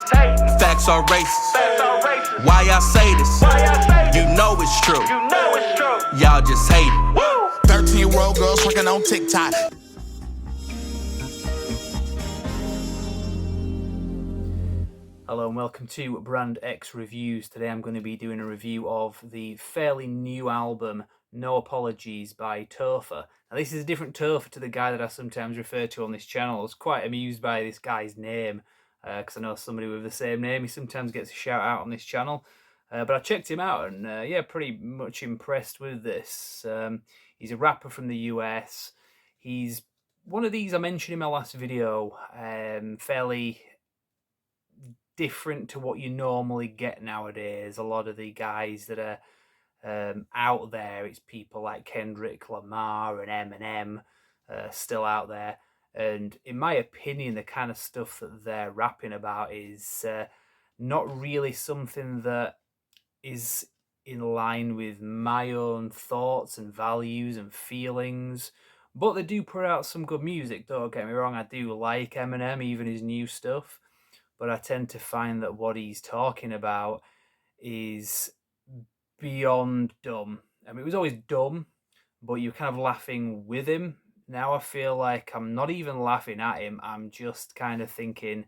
Facts are racist. Why I say this? You know it's true. Y'all just hate it. 13-year-old girls working on TikTok. Hello and welcome to Brand X Reviews. Today I'm going to be doing a review of the fairly new album No Apologies by Topher. Now this is a different Topher to the guy that I sometimes refer to on this channel. I was quite amused by this guy's name because I know somebody with the same name. He sometimes gets a shout out on this channel. But I checked him out and yeah, pretty much impressed with this. He's a rapper from the US. He's one of these I mentioned in my last video, fairly different to what you normally get nowadays. A lot of the guys that are out there, it's people like Kendrick Lamar and Eminem still out there. And in my opinion, the kind of stuff that they're rapping about is not really something that is in line with my own thoughts and values and feelings. But they do put out some good music, don't get me wrong. I do like Eminem, even his new stuff. But I tend to find that what he's talking about is beyond dumb. I mean, it was always dumb, but you're kind of laughing with him. Now I feel like I'm not even laughing at him. I'm just kind of thinking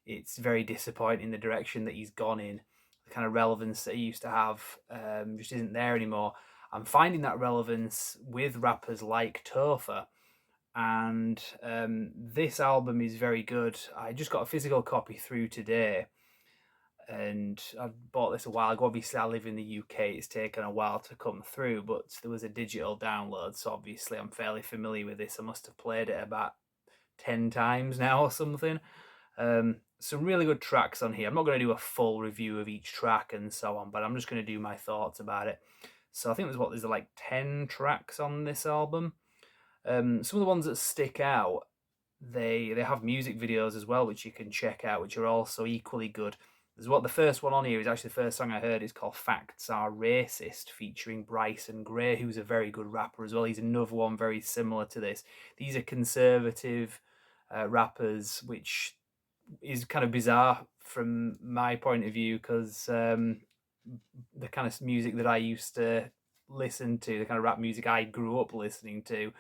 it's very disappointing the direction that he's gone in. The kind of relevance that he used to have just isn't there anymore. I'm finding that relevance with rappers like Topher. And this album is very good. I just got a physical copy through today, and I bought this a while ago. Obviously, I live in the UK. It's taken a while to come through, but there was a digital download, so obviously I'm fairly familiar with this. I must have played it about 10 times now or something. Some really good tracks on here. I'm not going to do a full review of each track and so on, but I'm just going to do my thoughts about it. So I think there's like 10 tracks on this album. Some of the ones that stick out, they have music videos as well, which you can check out, which are also equally good. The first one on here is actually the first song I heard. It's called Facts Are Racist, featuring Bryson Gray, who's a very good rapper as well. He's another one very similar to this. These are conservative rappers, which is kind of bizarre from my point of view, because the kind of music that I used to listen to, the kind of rap music I grew up listening to,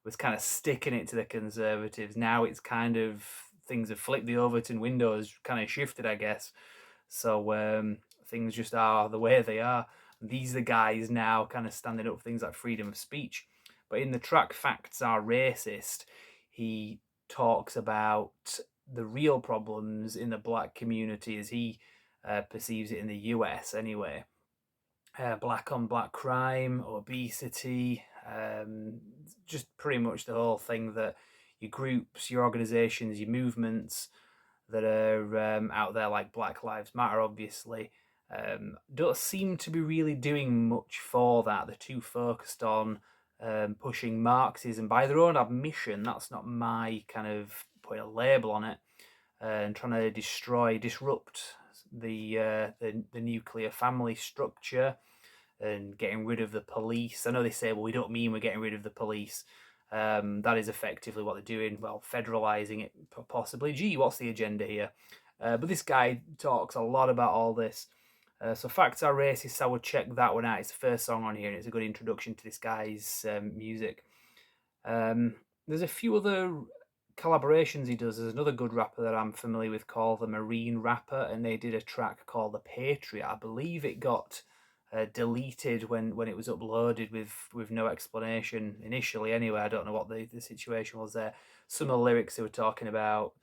was kind of sticking it to the conservatives. Now it's kind of, things have flipped, the Overton window has kind of shifted, I guess. So things just are the way they are. These are the guys now kind of standing up for things like freedom of speech. But in the track Facts Are Racist, he talks about the real problems in the black community as he perceives it in the US anyway. Black on black crime, obesity, just pretty much the whole thing, that your groups, your organizations, your movements that are out there, like Black Lives Matter, obviously, don't seem to be really doing much for that. They're too focused on pushing Marxism. By their own admission, that's not my kind of putting a label on it, and trying to disrupt the nuclear family structure and getting rid of the police. I know they say, well, we don't mean we're getting rid of the police. That is effectively what they're doing. Well, federalizing it, possibly. Gee, what's the agenda here? But this guy talks a lot about all this. So Facts Are Racist, I would check that one out. It's the first song on here, and it's a good introduction to this guy's music. There's a few other collaborations he does. There's another good rapper that I'm familiar with called the Marine Rapper, and they did a track called The Patriot. I believe it got deleted when it was uploaded with no explanation initially. Anyway, I don't know what the situation was there. Some of the lyrics they were talking about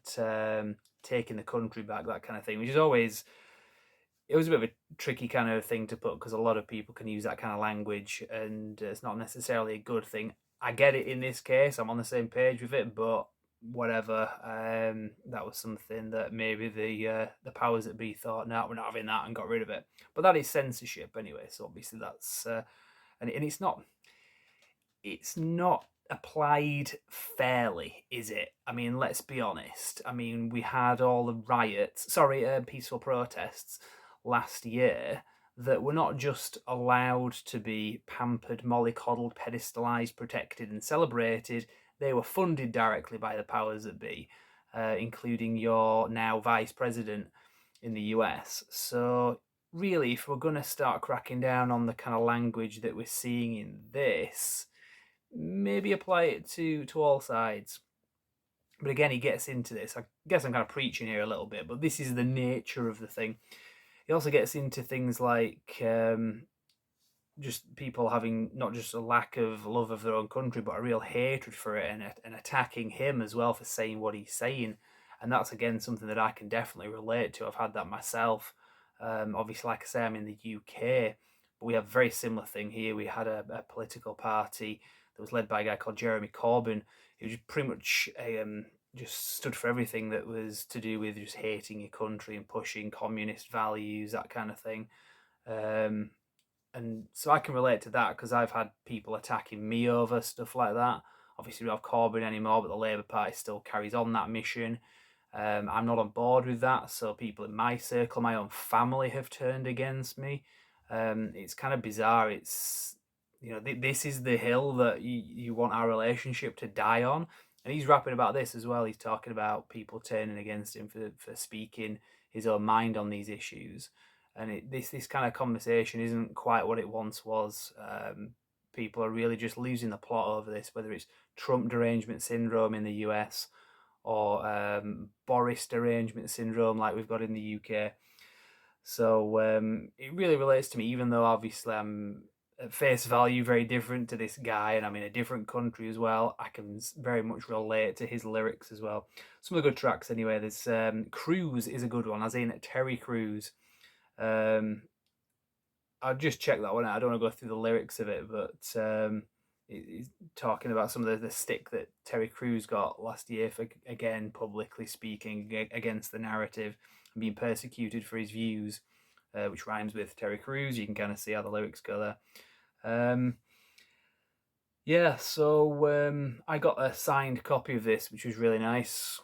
taking the country back, that kind of thing, which is always, it was a bit of a tricky kind of thing to put, because a lot of people can use that kind of language and it's not necessarily a good thing. I get it in this case, I'm on the same page with it, but whatever. That was something that maybe the powers that be thought, no, we're not having that, and got rid of it. But that is censorship anyway, so obviously that's and it's not applied fairly, is it? I mean, let's be honest. I mean, we had all the peaceful protests last year that were not just allowed to be pampered, mollycoddled, pedestalised, protected and celebrated. They were funded directly by the powers that be, including your now vice president. in the US. So really, if we're going to start cracking down on the kind of language that we're seeing in this, maybe apply it to all sides. But again, he gets into this. I guess I'm kind of preaching here a little bit, but this is the nature of the thing. He also gets into things like just people having not just a lack of love of their own country, but a real hatred for it, and attacking him as well for saying what he's saying. And that's again something that I can definitely relate to. I've had that myself. Obviously, like I say, I'm in the UK, but we have a very similar thing here. We had a political party that was led by a guy called Jeremy Corbyn, who just pretty much just stood for everything that was to do with just hating your country and pushing communist values, that kind of thing. And so I can relate to that because I've had people attacking me over stuff like that. Obviously, we don't have Corbyn anymore, but the Labour Party still carries on that mission. I'm not on board with that, so people in my circle, my own family, have turned against me. It's kind of bizarre. It's, you know, this is the hill that you want our relationship to die on. And he's rapping about this as well. He's talking about people turning against him for speaking his own mind on these issues. And this kind of conversation isn't quite what it once was. People are really just losing the plot over this, whether it's Trump derangement syndrome in the US or Boris derangement syndrome like we've got in the UK. So it really relates to me, even though obviously I'm at face value very different to this guy, and I'm in a different country as well. I can very much relate to his lyrics as well. Some of the good tracks anyway. There's Cruise is a good one, as in Terry Crews. I'll just check that one out. I don't want to go through the lyrics of it, but he's talking about some of the stick that Terry Crews got last year for, again, publicly speaking against the narrative and being persecuted for his views, which rhymes with Terry Crews. You can kind of see how the lyrics go there. Yeah, so I got a signed copy of this, which was really nice.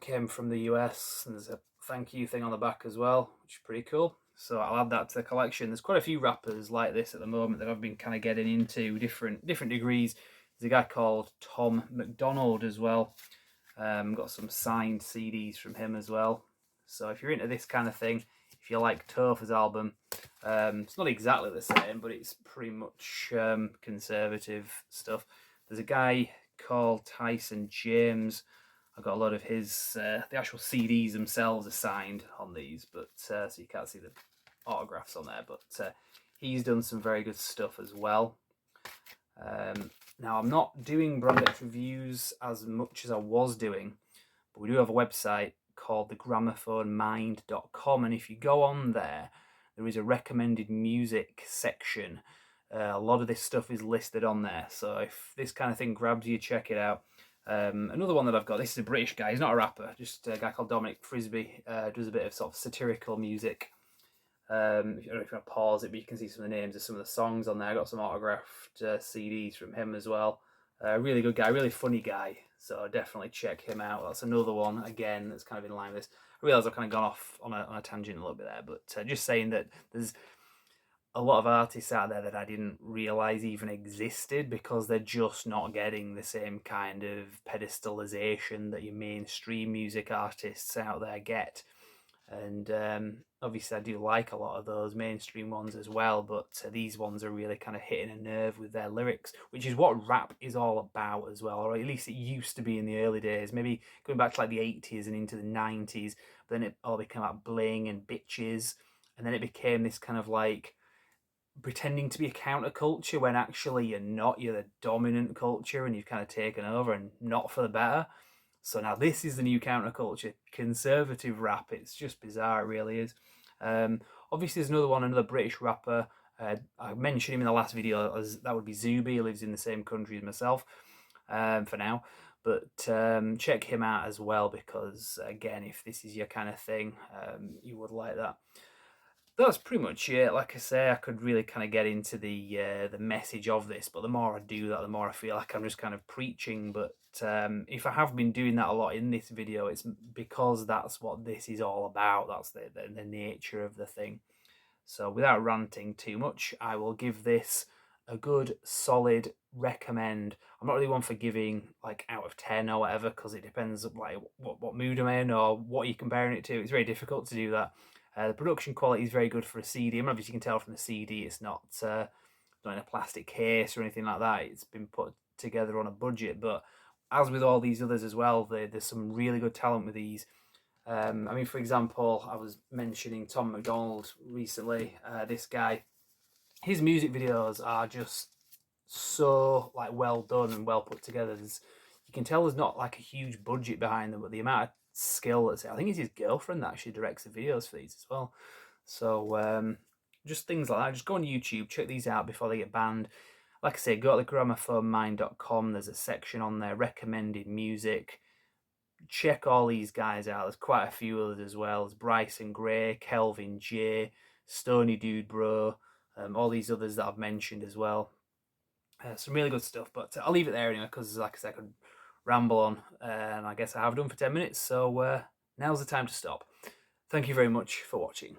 Came from the US, and there's a thank you thing on the back as well, which is pretty cool. So I'll add that to the collection. There's quite a few rappers like this at the moment that I've been kind of getting into different degrees. There's a guy called Tom McDonald as well. Got some signed CDs from him as well. So if you're into this kind of thing, if you like Topher's album, it's not exactly the same, but it's pretty much conservative stuff. There's a guy called Tyson James. I got a lot of his, the actual CDs themselves are signed on these, but so you can't see the autographs on there, but he's done some very good stuff as well. Now, I'm not doing Brand X reviews as much as I was doing, but we do have a website called thegramophonemmind.com, and if you go on there, there is a recommended music section. A lot of this stuff is listed on there, so if this kind of thing grabs you, check it out. Another one that I've got, this is a British guy, he's not a rapper, just a guy called Dominic Frisby, does a bit of sort of satirical music. If you don't know if you want to pause it, but you can see some of the names of some of the songs on there. I got some autographed CDs from him as well. Really good guy, really funny guy, so definitely check him out. That's another one, again, that's kind of in line with this. I realise I've kind of gone off on a tangent a little bit there, but just saying that there's a lot of artists out there that I didn't realise even existed because they're just not getting the same kind of pedestalization that your mainstream music artists out there get. And obviously I do like a lot of those mainstream ones as well, but these ones are really kind of hitting a nerve with their lyrics, which is what rap is all about as well, or at least it used to be in the early days, maybe going back to like the 80s and into the 90s. But then it all became like bling and bitches, and then it became this kind of like pretending to be a counterculture when actually you're not. You're the dominant culture and you've kind of taken over, and not for the better. So now this is the new counterculture, conservative rap. It's just bizarre, it really is. Obviously there's another one, another British rapper. I mentioned him in the last video, as that would be Zuby. He lives in the same country as myself for now. But check him out as well, because again, if this is your kind of thing, you would like that. That's pretty much it. Like I say, I could really kind of get into the message of this, but the more I do that, the more I feel like I'm just kind of preaching. But if I have been doing that a lot in this video, it's because that's what this is all about. That's the nature of the thing. So without ranting too much, I will give this a good, solid recommend. I'm not really one for giving like out of 10 or whatever, because it depends like what mood I'm in or what you're comparing it to. It's very difficult to do that. The production quality is very good for a CD. I mean, obviously you can tell from the CD it's not in a plastic case or anything like that. It's been put together on a budget, but as with all these others as well, there's some really good talent with these. I mean, for example, I was mentioning Tom McDonald recently. This guy, his music videos are just so like well done and well put together. You can tell there's not like a huge budget behind them, but the amount of skill that's I think it's his girlfriend that actually directs the videos for these as well. So just things like that. Just go on YouTube, check these out before they get banned. Like I say, go to thegramophonemine.com. There's a section on there, recommended music. Check all these guys out. There's quite a few others as well. There's Bryson Gray, Kelvin J, Stony Dude Bro, all these others that I've mentioned as well. Some really good stuff, but I'll leave it there anyway, because like I said, I could ramble on, and I guess I have done for 10 minutes, so now's the time to stop. Thank you very much for watching.